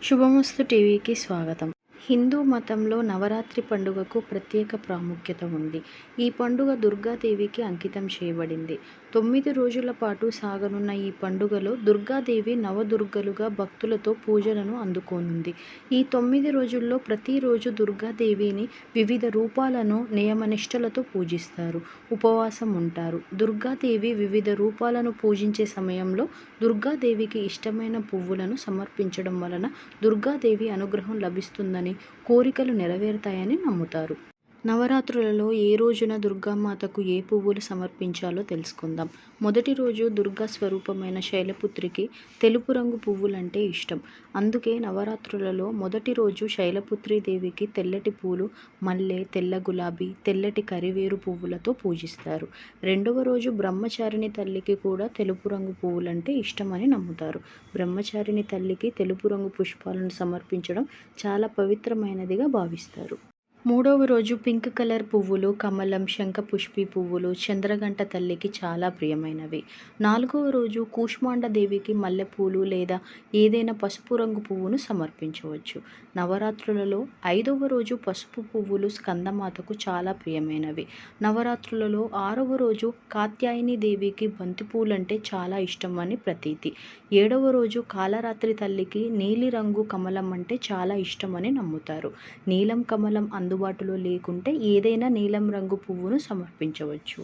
శుభమస్తు టీవీకి స్వాగతం. హిందూ మతంలో నవరాత్రి పండుగకు ప్రత్యేక ప్రాముఖ్యత ఉంది. ఈ పండుగ దుర్గాదేవికి అంకితం చేయబడింది. 9 రోజుల పాటు సాగనున్న ఈ పండుగలో దుర్గాదేవి నవదుర్గలుగా భక్తులతో పూజలను అందుకోనుంది. ఈ 9 రోజుల్లో ప్రతిరోజు దుర్గాదేవిని వివిధ రూపాలను నియమనిష్టలతో పూజిస్తారు, ఉపవాసం ఉంటారు. దుర్గాదేవి వివిధ రూపాలను పూజించే సమయంలో దుర్గాదేవికి ఇష్టమైన పువ్వులను సమర్పించడం వలన దుర్గాదేవి అనుగ్రహం లభిస్తుందని, కోరికలు నెరవేరుతాయని నమ్ముతారు. నవరాత్రులలో ఏ రోజున దుర్గామాతకు ఏ పువ్వులు సమర్పించాలో తెలుసుకుందాం. మొదటి రోజు దుర్గా స్వరూపమైన శైలపుత్రికి తెలుపు రంగు పువ్వులంటే ఇష్టం. అందుకే నవరాత్రులలో మొదటి రోజు శైలపుత్రీదేవికి తెల్లటి పూలు, మల్లె, తెల్ల గులాబీ, తెల్లటి కరివేరు పువ్వులతో పూజిస్తారు. రెండవ రోజు బ్రహ్మచారిణి తల్లికి కూడా తెలుపు రంగు పువ్వులంటే ఇష్టమని నమ్ముతారు. బ్రహ్మచారిణి తల్లికి తెలుపు రంగు పుష్పాలను సమర్పించడం చాలా పవిత్రమైనదిగా భావిస్తారు. మూడవ రోజు పింక్ కలర్ పువ్వులు, కమలం, శంఖపుష్పి పువ్వులు చంద్రఘంట తల్లికి చాలా ప్రియమైనవి. నాలుగవ రోజు కూష్మాండ దేవికి మల్లెపూలు లేదా ఏదైనా పసుపు రంగు పువ్వును సమర్పించవచ్చు. నవరాత్రులలో 5వ రోజు పసుపు పువ్వులు స్కందమాతకు చాలా ప్రియమైనవి. నవరాత్రులలో 6వ రోజు కాత్యాయని దేవికి బంతిపూలంటే చాలా ఇష్టం అని ప్రతీతి. 7వ రోజు కాలరాత్రి తల్లికి నీలిరంగు కమలం అంటే చాలా ఇష్టమని నమ్ముతారు. నీలం కమలం అందుబాటులో లేకుంటే ఏదైనా నీలం రంగు పువ్వును సమర్పించవచ్చు.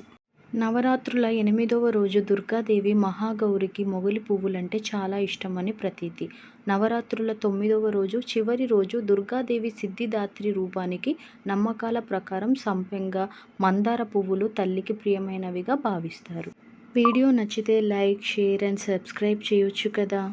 నవరాత్రుల 8వ రోజు దుర్గాదేవి మహాగౌరికి మొగలి పువ్వులంటే చాలా ఇష్టమని ప్రతీతి. నవరాత్రుల 9వ రోజు చివరి రోజు దుర్గాదేవి సిద్ధిదాత్రి రూపానికి నమ్మకాల ప్రకారం సంపెంగ, మందార పువ్వులు తల్లికి ప్రియమైనవిగా భావిస్తారు. వీడియో నచ్చితే లైక్, షేర్ అండ్ సబ్స్క్రైబ్ చేయొచ్చు కదా.